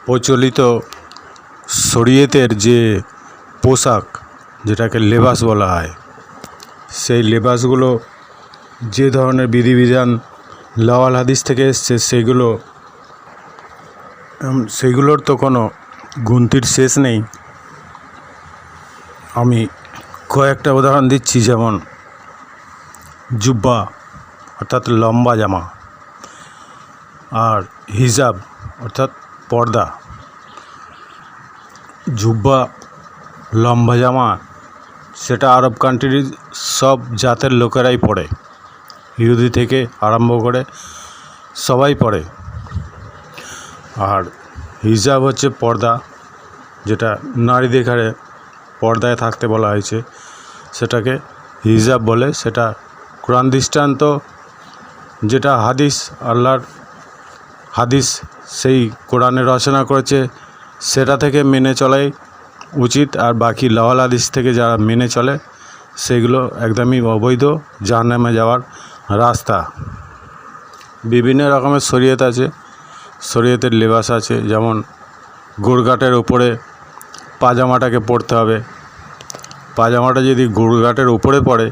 প্রচলিত শরীয়তের যে পোশাক, যেটাকে লেবাস বলা হয়, সেই লেবাসগুলো যে ধরনের বিধিবিধান লাওয়াল হাদিস থেকে এসছে সেগুলোর তো কোনো গুনতির শেষ নেই। আমি কয়েকটা উদাহরণ দিচ্ছি, যেমন জুব্বা অর্থাৎ লম্বা জামা, আর হিজাব অর্থাৎ পর্দা। জুব্বা লম্বা জামা সেটা আরব কান্ট্রির সব জাতের লোকেরাই পরে, ইহুদি থেকে আরম্ভ করে সবাই পরে। আর হিজাব হচ্ছে পর্দা, যেটা নারীদের ঘরে পর্দায় থাকতে বলা হয়েছে, সেটাকে হিজাব বলে। সেটা কোরআন দৃষ্টান্ত, যেটা হাদিস, আল্লাহর হাদিস সেই কোরআনে রচনা করেছে, সেটা থেকে মেনে চলাই উচিত। আর বাকি লাওয়াল হাদিস থেকে যারা মেনে চলে সেগুলো একদমই অবৈধ, জাহান্নামে যাওয়ার রাস্তা। বিভিন্ন রকমের শরীয়ত আছে, শরীয়তের লেবাস আছে। যেমন গোড়ঘাটের উপরে পাজামাটাকে পরতে হবে। পাজামাটা যদি গোড়ঘাটের উপরে পড়ে,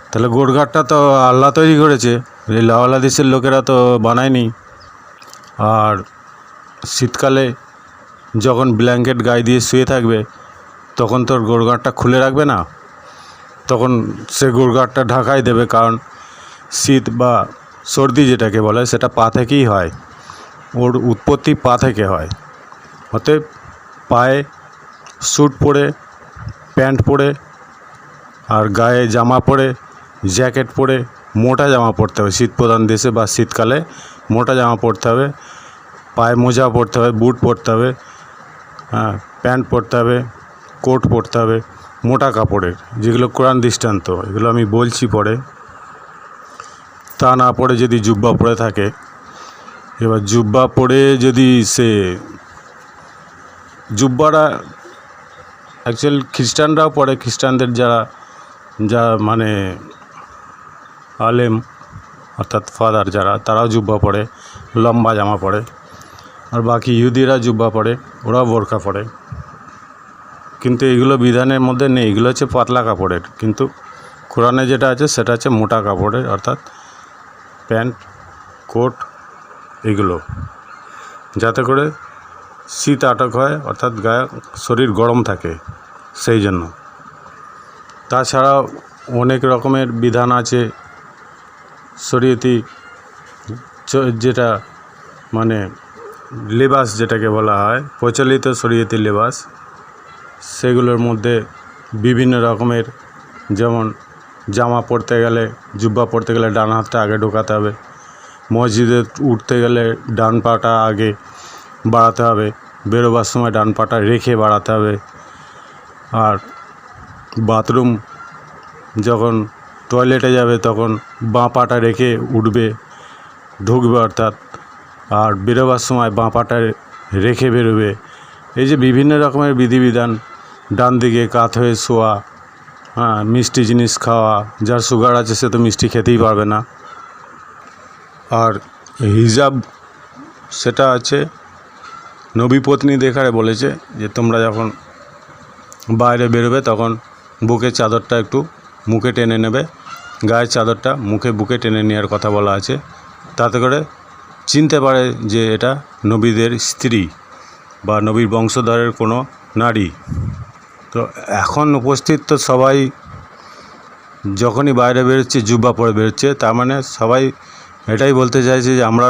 তাহলে গোড়ঘাটটা তো আল্লাহ তৈরি করেছে, এই লাওয়াল হাদিসের লোকেরা তো বানায়নি। আর শীতকালে যখন ব্ল্যাঙ্কেট গায়ে দিয়ে শুয়ে থাকবে, তখন তোর গোড়ঘাটটা খুলে রাখবে না, তখন সে গোড়ঘাটটা ঢাকাই দেবে। কারণ শীত বা সর্দি যেটাকে বলে, সেটা পা থেকেই হয়, ওর উৎপত্তি পা থেকে হয়। অতএব পায়ে স্যুট পরে, প্যান্ট পরে, আর গায়ে জামা পরে, জ্যাকেট পরে, মোটা জামা পরতে হবে। শীত প্রধান দেশে বা শীতকালে মোটা জামা পরতে হবে, পায়ে মোজা পরতে হবে, বুট পরতে হবে, প্যান্ট পরতে হবে, কোট পরতে হবে, মোটা কাপড়ের, যেগুলো কোরআন দৃষ্টান্ত। এগুলো আমি বলছি পরে। তা না পরে যদি জুব্বা পরে থাকে, এবার জুব্বা পরে যদি সে জুব্বাটা অ্যাকচুয়াল খ্রিস্টানরাও পরে, খ্রিস্টানদের যা মানে আলেম অর্থাৎ ফাদার যারা, তারাও জুব্বা পরে, লম্বা জামা পরে। আর বাকি ইহুদিরা জুব্বা পরে, ওরাও বোরকা পরে। কিন্তু এগুলো বিধানের মধ্যে নেই, এগুলো হচ্ছে পাতলা কাপড়ের। কিন্তু কোরআনে যেটা আছে সেটা হচ্ছে মোটা কাপড়ের, অর্থাৎ প্যান্ট, কোট, এগুলো, যাতে করে শীত আটক হয়, অর্থাৎ গায়ে শরীর গরম থাকে, সেই জন্য। তাছাড়াও অনেক রকমের বিধান আছে শরীয়তি, যেটা মানে লেবাস যেটাকে বলা হয়, প্রচলিত শরীয়তি লেবাস। সেগুলোর মধ্যে বিভিন্ন রকমের, যেমন জামা পরতে গেলে, জুব্বা পরতে গেলে ডান হাতটা আগে ঢোকাতে হবে, মসজিদে উঠতে গেলে ডান পাটা আগে বাড়াতে হবে, বেরোবার সময় ডান পাটা রেখে বাড়াতে হবে। আর বাথরুম যখন টয়লেটে যাবে, তখন বাঁ পাটা রেখে উঠবে, ঢুকবে অর্থাৎ। আর বেরোবার সময় বাঁ পাটা রেখে বেরোবে। এই যে বিভিন্ন রকমের বিধিবিধান, ডান দিকে কাত হয়ে শোয়া, মিষ্টি জিনিস খাওয়া, যার সুগার আছে সে তো মিষ্টি খেতেই পারবে না। আর হিজাব, সেটা আছে নবী পত্নী দেখারে বলেছে যে তোমরা যখন বাইরে বেরোবে, তখন বুকের চাদরটা একটু মুখে টেনে নেবে, গায়ের চাদরটা বুকে টেনে নেওয়ার কথা বলা আছে, তাতে করে চিনতে পারে যে এটা নবীদের স্ত্রী বা নবীর বংশধরের কোনো নারী। তো এখন উপস্থিত তো সবাই যখনই বাইরে বেরোচ্ছে জুব্বা পরে বেরোচ্ছে, তার মানে সবাই এটাই বলতে চাইছে যে আমরা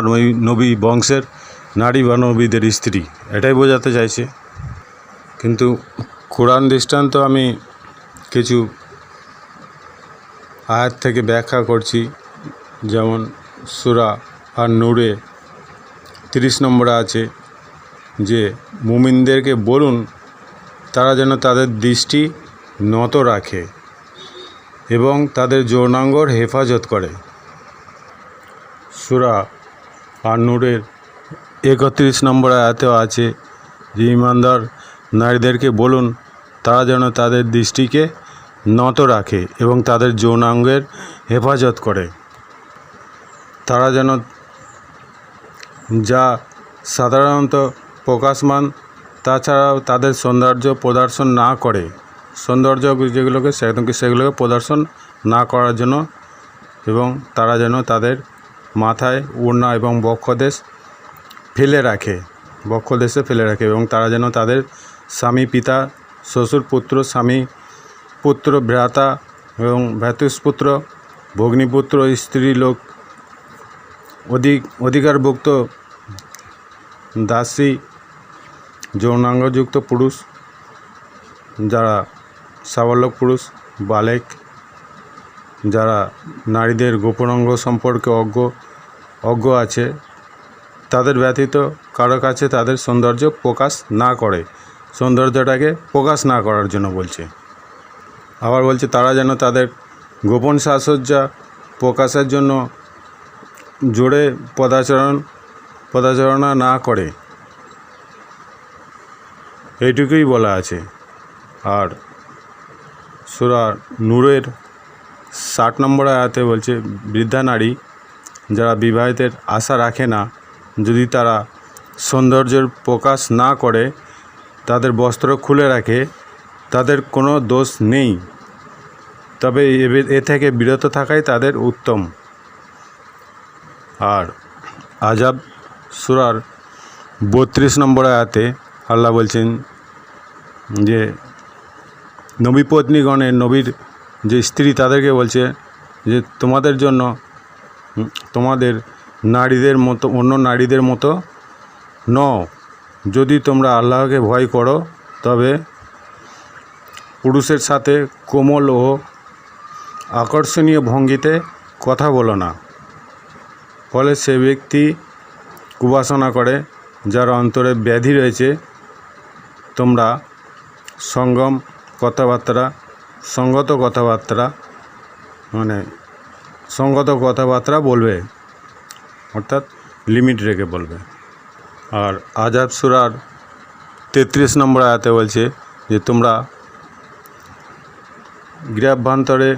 নবী বংশের নারী বা নবীদের স্ত্রী, এটাই বোঝাতে চাইছে। কিন্তু কোরআন দৃষ্টান্ত আমি কিছু আয়াত থেকে ব্যাখ্যা করছি। যেমন সূরা আন-নূরে 30 নম্বরে আছে যে মুমিনদেরকে বলুন তারা যেন তাদের দৃষ্টি নত রাখে এবং তাদের যৌনাঙ্গর হেফাজত করে। সূরা আন-নূরের 31 নম্বর আয়াতেও আছে যে ঈমানদার নারীদেরকে বলুন তারা যেন তাদের দৃষ্টিকে নত রাখে এবং তাদের যৌনাঙ্গের হেফাজত করে। তারা যেন, যা সাধারণত প্রকাশমান, তাছাড়াও তাদের সৌন্দর্য প্রদর্শন না করে, সৌন্দর্য সেগুলোকে প্রদর্শন না করার জন্য, এবং তারা যেন তাদের মাথায় ওড়না এবং বক্ষদেশে ফেলে রাখে এবং তারা যেন তাদের স্বামী, পিতা, শ্বশুর, পুত্র, স্বামী, পুত্র, ভ্রাতা এবং ভ্রাতুষ্পুত্র, ভগ্নীপুত্র, স্ত্রী লোক, অধিকারভুক্ত দাসী, যৌনাঙ্গযুক্ত পুরুষ, যারা সাবালক পুরুষ, বালেক, যারা নারীদের গোপনাঙ্গ সম্পর্কে অজ্ঞ আছে, তাদের ব্যতীত কারো কাছে তাদের সৌন্দর্য প্রকাশ না করে, সৌন্দর্যটাকে প্রকাশ না করার জন্য বলছে। আবার বলছে তারা যেন তাদের গোপন সাজসজ্জা প্রকাশের জন্য জোরে পদাচারণা না করে, এইটুকুই বলা আছে। আর সূরা নূরের 60 নম্বর আয়াতে বলছে, বৃদ্ধা নারী যারা বিবাহিতের আশা রাখে না, যদি তারা সৌন্দর্যের প্রকাশ না করে, তাদের বস্ত্র খুলে রাখে, তাদের কোনো দোষ নেই, তবে এ থেকে বিরত থাকাই তাদের উত্তম। আর আজাব সূরার 32 নম্বর আয়াতে আল্লাহ বলছেন যে নবী পত্নীগণের, নবীর যে স্ত্রী, তাদেরকে বলছে যে তোমাদের জন্য তোমাদের নারীদের মতো, অন্য নারীদের মতো নও, যদি তোমরা আল্লাহকে ভয় করো তবে পুরুষের সাথে কোমল ও আকর্ষণীয় ভঙ্গিতে কথা বলো না, ফলে সে ব্যক্তি কুবাসনা করে যার অন্তরে ব্যাধি রয়েছে। তোমরা সঙ্গত কথাবার্তা বলবে, অর্থাৎ লিমিট রেখে বলবে। আর আজাব সূরার 33 নম্বর আয়াতে বলছে যে তোমরা গৃহাভ্যন্তরে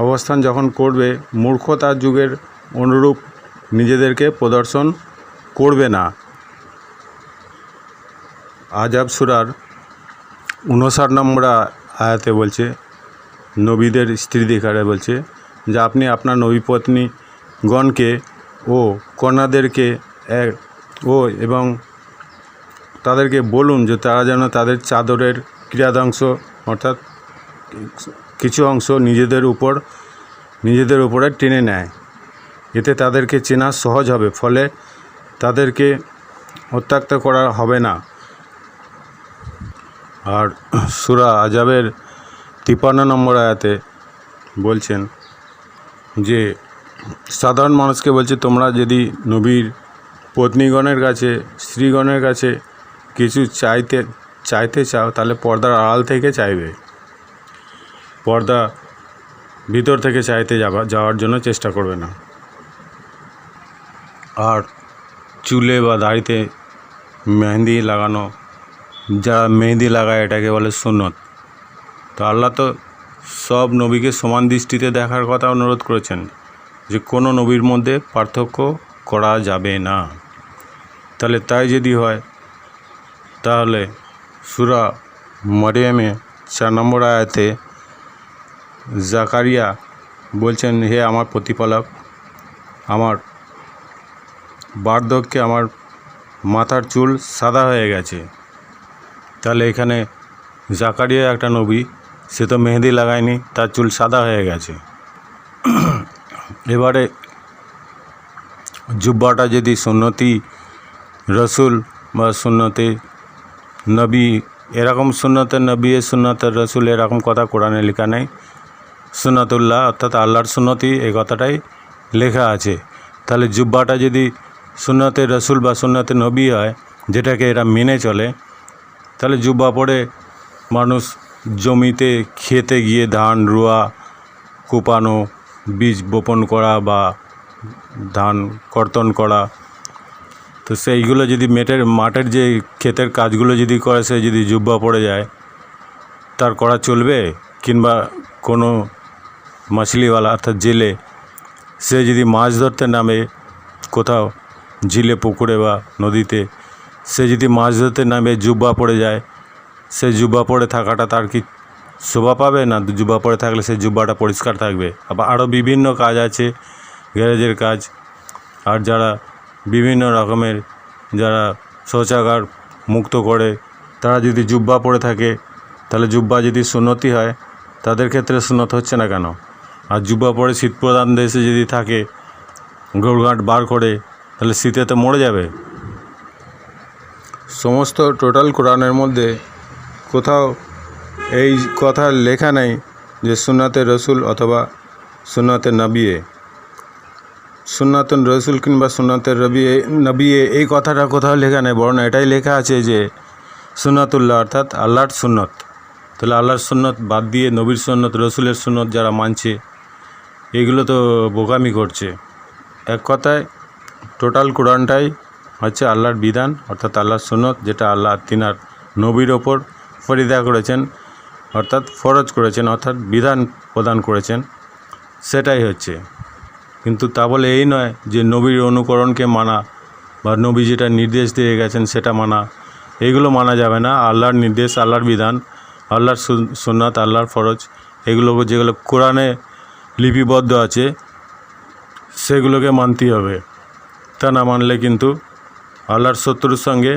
অবস্থান যখন করবে, মূর্খতার যুগের অনুরূপ নিজেদেরকে প্রদর্শন করবে না। আজাব সূরার 59 নম্বর আয়াতে বলছে, নবীদের স্ত্রীদেরকে বলছে যে আপনি আপনার নবী পত্নীগণকে ও কন্যাদেরকে এবং তাদেরকে বলুন যে তারা যেন তাদের চাদরের ক্রিয়াদাংশ, অর্থাৎ কিছু অংশ নিজেদের উপরে টেনে নেয়, এতে তাদেরকে চেনা সহজ হবে, ফলে তাদেরকে অত্যাচার করা হবে না। আর সূরা আজাবের 53 নম্বর আয়াতে বলছেন যে সাধারণ মানুষকে বলছে, তোমরা যদি নবীর পত্নীগণের কাছে, স্ত্রীগণের কাছে কিছু চাইতে চাও, তাহলে পর্দার আড়াল থেকে চাইবে, পর্দা ভিতর থেকে চাইতে যাওয়ার জন্য চেষ্টা করবে না। আর চুলে বা দাড়িতে মেহেন্দি লাগানো, যারা মেহেন্দি লাগায় এটাকে বলে সুন্নত। তো আল্লাহ তো সব নবীকে সমান দৃষ্টিতে দেখার কথা অনুরোধ করেছেন, যে কোনো নবীর মধ্যে পার্থক্য করা যাবে না। তাহলে তাই যদি হয়, তাহলে সূরা মরিয়মে 4 নম্বর আয়াতে জাকারিয়া বলছেন, হে আমার প্রতিপালক, আমার বার্ধক্যে আমার মাথার চুল সাদা হয়ে গেছে। তাহলে এখানে জাকারিয়া একটা নবী, সে তো মেহেদি লাগায়নি, তার চুল সাদা হয়ে গেছে। এবারে জুব্বাটা যদি সুন্নতি রসুল বা সুন্নতে নবী, এরকম সুন্নতের নবী, সুন্নতের রসুল, এরকম কথা কোরআনে লেখা নেই। সুন্নতুল্লাহ অর্থাৎ আল্লাহর সুন্নতি, এই কথাটাই লেখা আছে। তাহলে জুব্বাটা যদি সুন্নতে রসুল বা সুন্নতে নবী হয়, যেটাকে এরা মেনে চলে, তাহলে জুব্বা পরে মানুষ জমিতে খেতে গিয়ে ধান রোয়া, কোপানো, বীজ বপন করা বা ধান কর্তন করা, তো সেইগুলো যদি মাঠের যে ক্ষেতের কাজগুলো যদি করে, সে যদি জুব্বা পড়ে যায়, তার করা চলবে? কিংবা কোনো মাছলিওয়ালা অর্থাৎ জেলে, সে যদি মাছ ধরতে নামে কোথাও ঝিলে পুকুরে বা নদীতে, সে যদি মাছ ধরতে নামে জুব্বা পড়ে যায়, সে জুব্বা পরে থাকাটা তার কি শোভা পাবে না? জুব্বা পরে থাকলে সেই জুব্বাটা পরিষ্কার থাকবে। আবার আরও বিভিন্ন কাজ আছে, গ্যারেজের কাজ, আর যারা বিভিন্ন রকমের যারা শৌচাগার মুক্ত করে, তারা যদি জুব্বা পরে থাকে, তাহলে জুব্বা যদি সুন্নতি হয়, তাদের ক্ষেত্রে সুন্নত হচ্ছে না কেন? আর জুব্বা পরে শীতপ্রধান দেশে যদি থাকে, গোড়গাঁট বার করে, তাহলে শীতে তো মরে যাবে। সমস্ত টোটাল কোরআনের মধ্যে কোথাও এই কথা লেখা নেই যে সুন্নাতে রসুল অথবা সুন্নাতে নবিয়ে, সুন্নাতুন রসুল কিংবা সুন্নাতের নবিয়ে এই কথাটা কোথাও লেখা নেই, বরং এটাই লেখা আছে যে সুন্নাতুল্লাহ, অর্থাৎ আল্লাহর সুন্নত। তাহলে আল্লাহর সুন্নত বাদ দিয়ে নবীর সুন্নত, রসুলের সুন্নত যারা মানছে, এগুলো তো বোকামি করছে। এক কথায় টোটাল কোরআনটাই হচ্ছে আল্লাহর বিধান, অর্থাৎ আল্লাহর সুন্নত, যেটা আল্লাহ তিনার নবীর ওপর ফরিদা করেছেন, অর্থাৎ ফরজ করেছেন, অর্থাৎ বিধান প্রদান করেছেন, সেটাই হচ্ছে। কিন্তু তা বলে এই নয় যে নবীর অনুকরণকে মানা বা নবী যেটা নির্দেশ দিয়ে গেছেন সেটা মানা, এগুলো মানা যাবে না। আল্লাহর নির্দেশ, আল্লাহর বিধান, আল্লাহর সুন্নাত, আল্লাহর ফরজ, এগুলো যেগুলো কোরআনে লিপিবদ্ধ আছে সেগুলোকে মানতেই হবে। তা না মানলে কিন্তু আল্লাহর শত্রুর সঙ্গে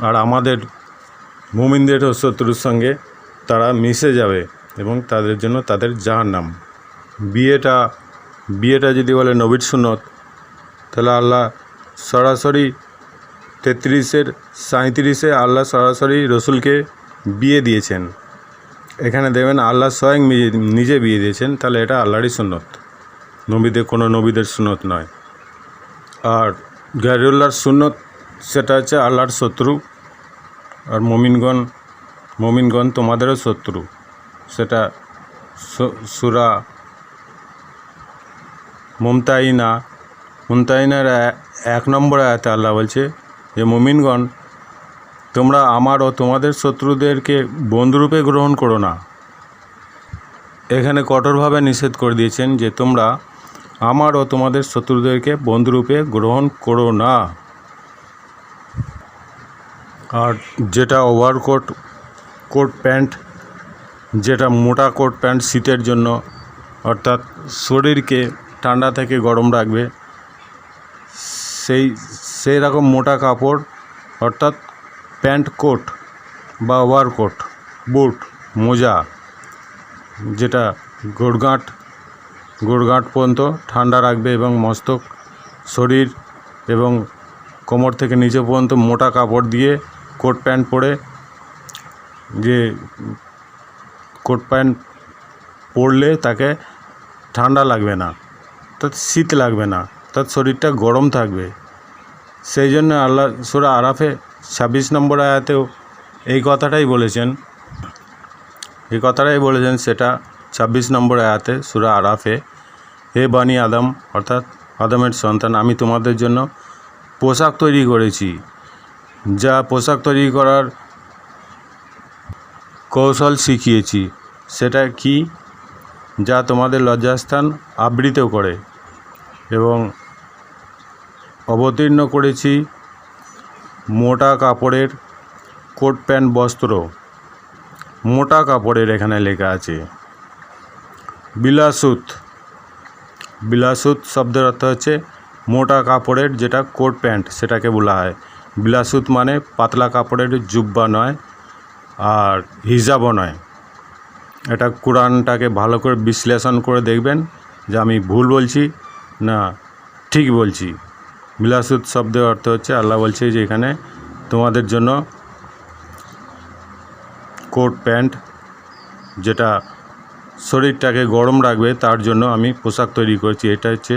আর আমাদের মুমিনদেরও শত্রুর সঙ্গে তারা মিশে যাবে এবং তাদের জন্য তাদের জাহান্নাম। বিয়েটা যদি বলে নবীর সুন্নত, তাহলে আল্লাহ সরাসরি 33-37 আল্লাহ সরাসরি রসুলকে বিয়ে দিয়েছেন। এখানে দেবেন আল্লাহ স্বয়ং নিজে বিয়ে দিয়েছেন, তাহলে এটা আল্লাহরই সুন্নত, কোনো নবীদের সুন্নত নয়। আর গায়রুল্লাহর সুন্নত সেটা হচ্ছে আল্লাহর শত্রু, আর মুমিনগণ তোমাদেরও শত্রু। সেটা সূরা মুমতাহিনার 1 নম্বর আয়াতে আল্লাহ বলছে যে মুমিনগণ, তোমরা আমার ও তোমাদের শত্রুদেরকে বন্ধুরূপে গ্রহণ করো না। এখানে কঠোরভাবে নিষেধ করে দিয়েছেন যে তোমরা আমার ও তোমাদের শত্রুদেরকে বন্ধুরূপে গ্রহণ করো না। আর যেটা ওভারকোট, কোট প্যান্ট, যেটা মোটা কোট প্যান্ট শীতের জন্য, অর্থাৎ শরীরকে ঠান্ডা থেকে গরম রাখবে, সেই রকম মোটা কাপড়, অর্থাৎ প্যান্ট কোট বা ওভারকোট, বুট, মোজা, যেটা গোড়গাঁট পর্যন্ত ঠান্ডা রাখবে এবং মস্তক, শরীর এবং কোমর থেকে নিচে পর্যন্ত মোটা কাপড় দিয়ে কোট প্যান্ট পরে, যে কোট প্যান্ট পরলে তাকে ঠান্ডা লাগবে না, অর্থাৎ শীত লাগবে না, অর্থাৎ শরীরটা গরম থাকবে। সেই জন্য আল্লাহ সূরা আরাফে 26 নম্বর আয়াতেও এই কথাটাই বলেছেন। সেটা 26 নম্বর আয়াতে সূরা আরাফে, হে বানি আদম, অর্থাৎ আদমের সন্তান, আমি তোমাদের জন্য পোশাক তৈরি করেছি, যা পোশাক তৈরি করার কৌশল শিখিয়েছি, সেটা কি? যা তোমাদের লজ্জাস্থান আবৃত করে, এবং অবতীর্ণ করেছি মোটা কাপড়ের কোট প্যান্ট বস্ত্র। মোটা কাপড়ের এখানে লেখা আছে। বিলাসুত শব্দের অর্থ হচ্ছে মোটা কাপড়ের যেটা কোট প্যান্ট, সেটাকে বলা হয় বিলাসুত। মানে পাতলা কাপড়ের জুব্বা নয়, আর হিজাবও নয়। এটা কোরআনটাকে ভালো করে বিশ্লেষণ করে দেখবেন যে আমি ভুল বলছি না ঠিক বলছি। বিলাসুত শব্দের অর্থ হচ্ছে, আল্লাহ বলছে যে এখানে তোমাদের জন্য কোট প্যান্ট, যেটা শরীরটাকে গরম রাখবে, তার জন্য আমি পোশাক তৈরি করেছি। এটা হচ্ছে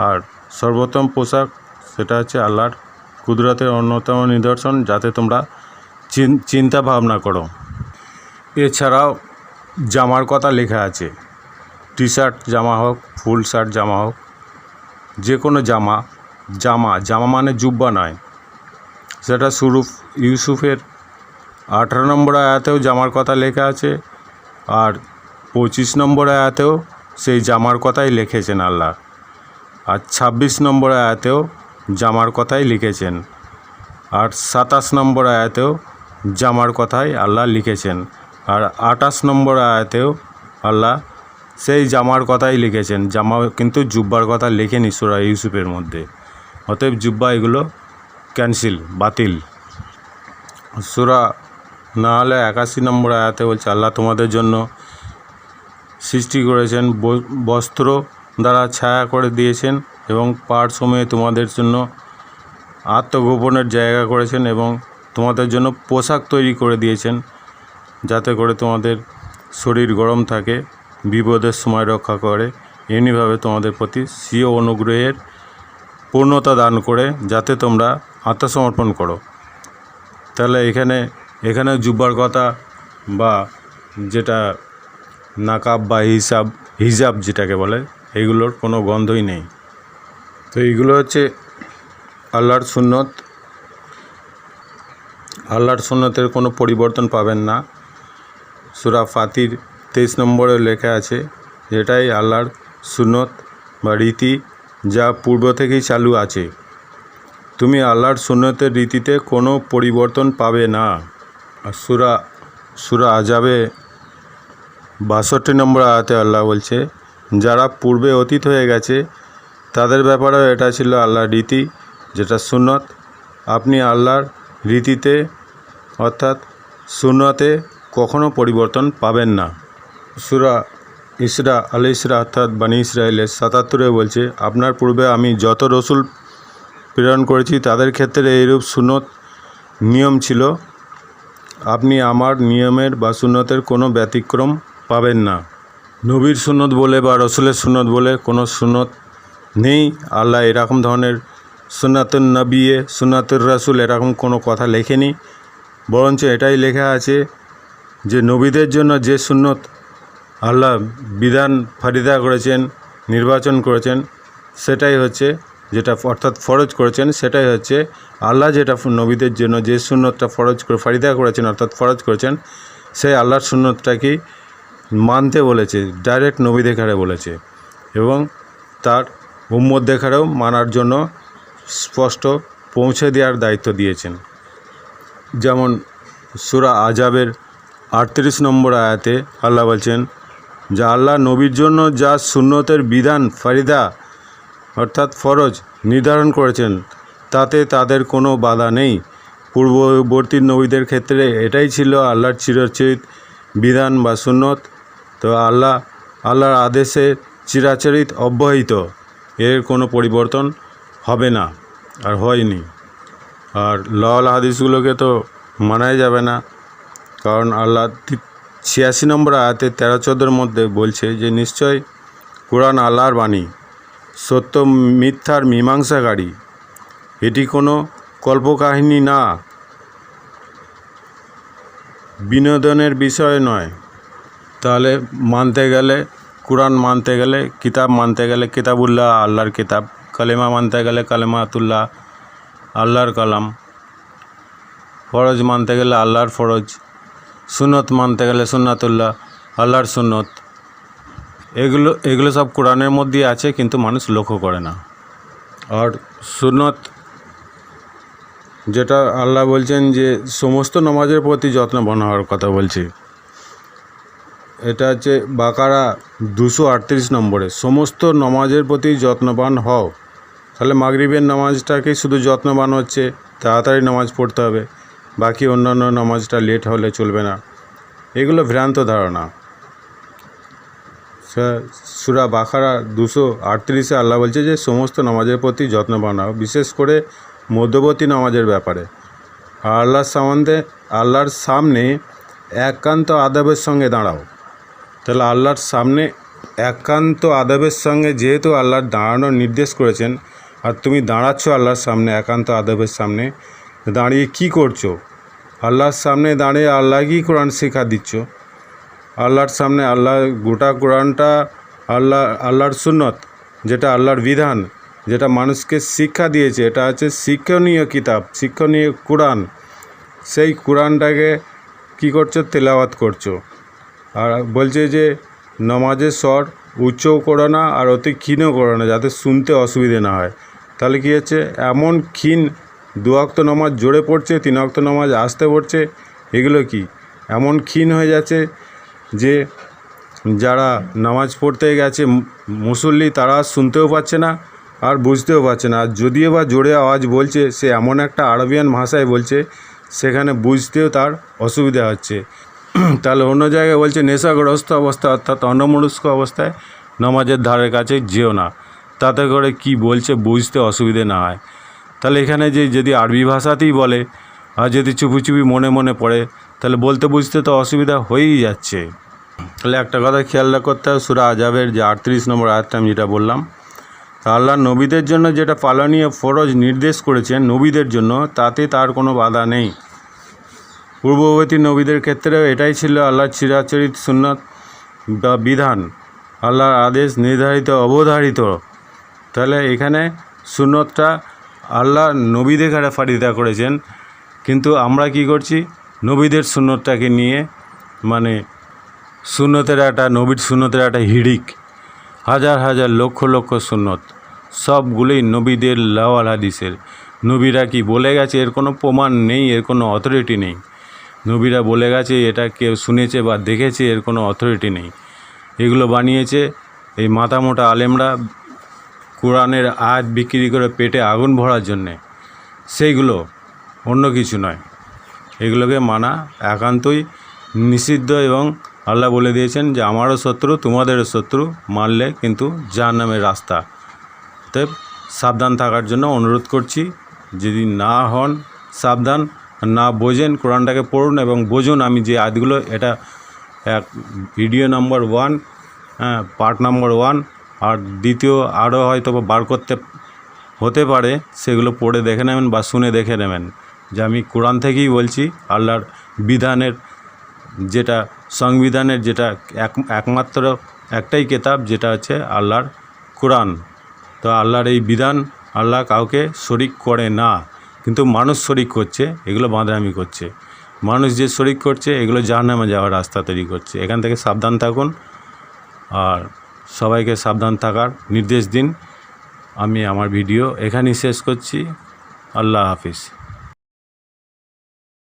আর সর্বোত্তম পোশাক, সেটা হচ্ছে আল্লাহর কুদরতের অন্যতম নিদর্শন, যাতে তোমরা চিন্তা ভাবনা করো। এছাড়াও জামার কথা লেখা আছে। টি শার্ট জামা হোক, ফুল শার্ট জামা হোক, যে কোনো জামা মানে জুব্বা নয়। সেটা ইউসুফের 18 নম্বর আয়াতেও জামার কথা লেখা আছে, আর 25 নম্বর আয়াতেও সেই জামার কথাই লিখেছেন আল্লাহ, আর 26 নম্বর আয়াতেও জামার কথাই লিখেছেন। আর 27 নম্বর আয়াতেও জামার কথাই আল্লাহ লিখেছেন। আর 28 নম্বর আয়াতেও আল্লাহ সেই জামার কথাই লিখেছেন। জামা কিন্তু জুব্বার কথা লেখেনি সূরা ইউসুফের মধ্যে। অতএব জুব্বা এগুলো ক্যান্সেল, বাতিল। সূরা নাহলে 81 নম্বর আয়াতে বলছে আল্লাহ তোমাদের জন্য সৃষ্টি করেছেন, বস্ত্র দ্বারা ছায়া করে দিয়েছেন এবং পাহাড় সময়ে তোমাদের জন্য আত্মগোপনের জায়গা করেছেন এবং তোমাদের জন্য পোশাক তৈরি করে দিয়েছেন যাতে করে তোমাদের শরীর গরম থাকে, বিপদের সময় রক্ষা করে। এমনিভাবে তোমাদের প্রতি স্বীয় অনুগ্রহের পূর্ণতা দান করে যাতে তোমরা আত্মসমর্পণ করো। তাহলে এখানে জুব্বার কথা বা যেটা নাকাব বা হিজাব যেটাকে বলে, এগুলোর কোনো গন্ধই নেই। তো এইগুলো হচ্ছে আল্লাহর সুন্নত। আল্লাহর সুন্নতের কোনো পরিবর্তন পাবেন না। সূরা ফাতির 23 নম্বরে লেখা আছে যেটাই আল্লাহর সুন্নত বা রীতি, যা পূর্ব থেকেই চালু আছে। তুমি আল্লাহর সুন্নতের রীতিতে কোনো পরিবর্তন পাবে না। আর সূরা আজাবে 62 নম্বর আয়াতে আল্লাহ বলছে যারা পূর্বে অতীত হয়ে গেছে তাদের ব্যাপারেও এটা ছিল আল্লাহর রীতি, যেটা সুন্নত। আপনি আল্লাহর রীতিতে অর্থাৎ সুন্নতে কখনো পরিবর্তন পাবেন না। সূরা ইসরা অর্থাৎ বানি ইসরাইলের 77 বলছে আপনার পূর্বে আমি যত রসুল প্রেরণ করেছি তাদের ক্ষেত্রে এইরূপ সুন্নত নিয়ম ছিল। আপনি আমার নিয়মের বা সুন্নতের কোনো ব্যতিক্রম পাবেন না। নবীর সুন্নত বলে বা রসুলের সুন্নত বলে কোনো সুন্নত নেই। আল্লাহ এরকম ধরনের সুন্নাতুন নবী সুন্নাতুর রাসূল এরকম কোনো কথা লেখেনি, বরঞ্চ এটাই লেখা আছে যে নবীদের জন্য যে সুন্নত আল্লাহ বিধান ফারিদা করেছেন, নির্বাচন করেছেন, সেটাই হচ্ছে যেটা অর্থাৎ ফরজ করেছেন, সেটাই হচ্ছে আল্লাহ যেটা নবীদের জন্য যে সুন্নতটা ফারিদা করেছেন অর্থাৎ ফরজ করেছেন, সেই আল্লাহর সুন্নতটাকেই মানতে বলেছে, ডাইরেক্ট নবী দেখারে বলেছে এবং তার উম্মত দেখারেও মানার জন্য স্পষ্ট পৌঁছে দেওয়ার দায়িত্ব দিয়েছেন। যেমন সূরা আজাবের 38 নম্বর আয়াতে আল্লাহ বলছেন যে আল্লাহ নবীর জন্য যা সুন্নতের বিধান ফারিদা অর্থাৎ ফরজ নির্ধারণ করেছেন তাতে তাদের কোনো বাধা নেই। পূর্ববর্তী নবীদের ক্ষেত্রে এটাই ছিল আল্লাহর চিরাচরিত বিধান বা সুন্নত। তো আল্লাহর আদেশে চিরাচরিত অব্যাহত, এর কোনো পরিবর্তন হবে না আর হয়নি। আর লওয়াল হাদিসগুলোকে তো মানাই যাবে না, কারণ আল্লাহ 86 নম্বর আয়াতে 13-14 মধ্যে বলছে যে নিশ্চয় কোরআন আল্লাহর বাণী, সত্য মিথ্যার মীমাংসাকারী, এটি কোনো কল্পকাহিনী না, বিনোদনের বিষয় নয়। তাহলে মানতে গেলে কোরআন মানতে গেলে, কিতাব মানতে গেলে কিতাবুল্লাহ আল্লাহর কিতাব, কালেমা মানতে গেলে কালেমাতুল্লাহ আল্লাহর কালাম, ফরজ মানতে গেলে আল্লাহর ফরজ, সুন্নত মানতে গেলে সুন্নাতুল্লাহ আল্লাহর সুন্নত। এগুলো সব কোরআনের মধ্যেই আছে, কিন্তু মানুষ লক্ষ্য করে না। আর সুন্নত যেটা আল্লাহ বলছেন যে সমস্ত নামাজের প্রতি যত্নবান হওয়ার কথা বলছে, এটা হচ্ছে বাকারা 238 নম্বরে, সমস্ত নামাজের প্রতি যত্নবান হও। তাহলে মাগরিবের নামাজটাকে শুধু যত্নবান হচ্ছে, তাড়াতাড়ি নামাজ পড়তে হবে, বাকি অন্যান্য নামাজটা লেট হলে চলবে না। এগুলো ভ্রান্ত ধারণা। সূরা বাকারা 238-এ আল্লাহ বলছে যে সমস্ত নামাজের প্রতি যত্নবান হও, বিশেষ করে মধ্যবর্তী নামাজের ব্যাপারে। আর আল্লাহর সামনে একান্ত আদবের সঙ্গে দাঁড়াও। তাহলে আল্লাহর সামনে একান্ত আদবের সঙ্গে যেহেতু আল্লাহর দাঁড়ানোর নির্দেশ করেছেন, আর তুমি দাঁড়াচ্ছ আল্লাহর সামনে একান্ত আদবের সামনে, দাঁড়িয়ে কি করছো? আল্লাহর সামনে দাঁড়িয়ে আল্লাহকেই কোরআন শিক্ষা দিচ্ছ। আল্লাহর সামনে গোটা কোরআনটা আল্লাহর সুন্নত, যেটা আল্লাহর বিধান, যেটা মানুষকে শিক্ষা দিয়েছে, এটা হচ্ছে শিক্ষণীয় কিতাব, শিক্ষণীয় কোরআন। সেই কোরআনটাকে কী করছো? তেলাওয়াত করছো। আর বলছে যে নামাজের স্বর উচ্চও করো না আর অতি ক্ষীণও করো না, যাতে শুনতে অসুবিধে না হয়। তাহলে কী হচ্ছে, এমন ক্ষীণ 2 ওয়াক্ত নামাজ জোরে পড়ছে, 3 ওয়াক্ত নামাজ আস্তে পড়ছে, এগুলো কি এমন ক্ষীণ হয়ে যাচ্ছে যে যারা নামাজ পড়তে গেছে মুসল্লি তারা শুনতেও পাচ্ছে না আর বুঝতেও পারছে না। আর যদিও বা জোরে আওয়াজ বলছে, সে এমন একটা আরবিয়ান ভাষায় বলছে সেখানে বুঝতেও তার অসুবিধা হচ্ছে। তাহলে অন্য জায়গায় বলছে নেশাগ্রস্ত অবস্থা, অর্থাৎ অন্যমনস্ক অবস্থায় নামাজের ধারের কাছে যেও না, তাতে করে কি বলছে বুঝতে অসুবিধে না হয়। তাহলে এখানে যে যদি আরবি ভাষাতেই বলে আর যদি চুপি চুপি মনে মনে পড়ে, তাহলে বলতে বুঝতে তো অসুবিধা হয়েই যাচ্ছে। তাহলে একটা কথা খেয়াল করতে হবে, সূরা আযাবের যে 38 নম্বর আয়াতটা আমি যেটা বললাম, তা আল্লাহ নবীদের জন্য যেটা পালনীয় ফরজ নির্দেশ করেছেন নবীদের জন্য, তাতে তার কোনো বাধা নেই। পূর্ববর্তী নবীদের ক্ষেত্রেও এটাই ছিল আল্লাহর চিরাচরিত সুন্নত বা বিধান, আল্লাহর আদেশ নির্ধারিত অবধারিত। তাহলে এখানে সুন্নতটা আল্লাহ নবীদের রেফারিদা করেছেন, কিন্তু আমরা কি করছি, নবীদের সুন্নতটাকে নিয়ে মানে সুন্নতের একটা নবীর সুন্নতের একটা হিড়িক, হাজার হাজার লক্ষ লক্ষ সুন্নত সবগুলোই নবীদের লাওয়াল হাদিসের। নবীরা কি বলে গেছে এর কোনো প্রমাণ নেই, এর কোনো অথরিটি নেই। নবীরা বলে গেছে এটা কেউ শুনেছে বা দেখেছে, এর কোনো অথরিটি নেই। এগুলো বানিয়েছে এই মাথামোটা আলেমরা কোরআনের আয়াত বিক্রি করে পেটে আগুন ভরার জন্যে, সেইগুলো অন্য কিছু নয়। এগুলোকে মানা একান্তই নিষিদ্ধ এবং আল্লাহ বলে দিয়েছেন যে আমারও শত্রু তোমাদেরও শত্রু, মানলে কিন্তু জাহান্নামের রাস্তা। অতএব সাবধান থাকার জন্য অনুরোধ করছি, যদি না হন সাবধান, না বোঝেন কোরআনটাকে পড়ুন এবং বুঝুন। আমি যে আয়াতগুলো, এটা এক ভিডিও নাম্বার 1, পার্ট নাম্বার 1, আর দ্বিতীয় আরও হয়তো বার করতে হতে পারে, সেগুলো পড়ে দেখে নেবেন বা শুনে দেখে নেবেন যে আমি কোরআন থেকেই বলছি। আল্লাহর বিধানের যেটা সংবিধানের যেটা একমাত্র একটাই কিতাব, যেটা হচ্ছে আল্লাহর কোরআন। তো আল্লাহর এই বিধান আল্লাহ কাউকে শরিক করে না, কিন্তু মানুষ শরিক করছে, এগুলো বাঁদরামি করছে। মানুষ যে শরিক করছে এগুলো জাহান্নামে যাওয়ার রাস্তা তৈরি করছে। এখান থেকে সাবধান থাকুন আর সবাইকে সাবধান থাকার নির্দেশ দিন। আমি আমার ভিডিও এখানেই শেষ করছি। আল্লাহ হাফিজ।